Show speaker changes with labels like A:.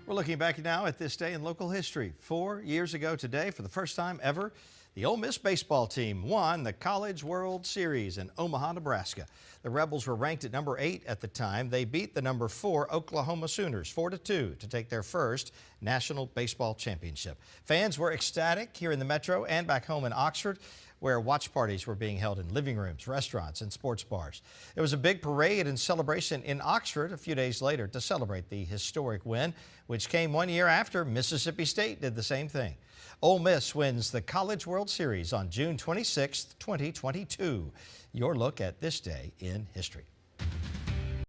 A: We're looking back now at this day in local history. 4 years ago today, for the first time ever, the Ole Miss baseball team won the College World Series in Omaha, Nebraska. The Rebels were ranked at number 8 at the time. They beat the number 4 Oklahoma Sooners 4-2 to take their first National Baseball Championship. Fans were ecstatic here in the Metro and back home in Oxford, where watch parties were being held in living rooms, restaurants, and sports bars. There was a big parade and celebration in Oxford a few days later to celebrate the historic win, which came 1 year after Mississippi State did the same thing. Ole Miss wins the College World Series on June 26, 2022. Your look at this day in history.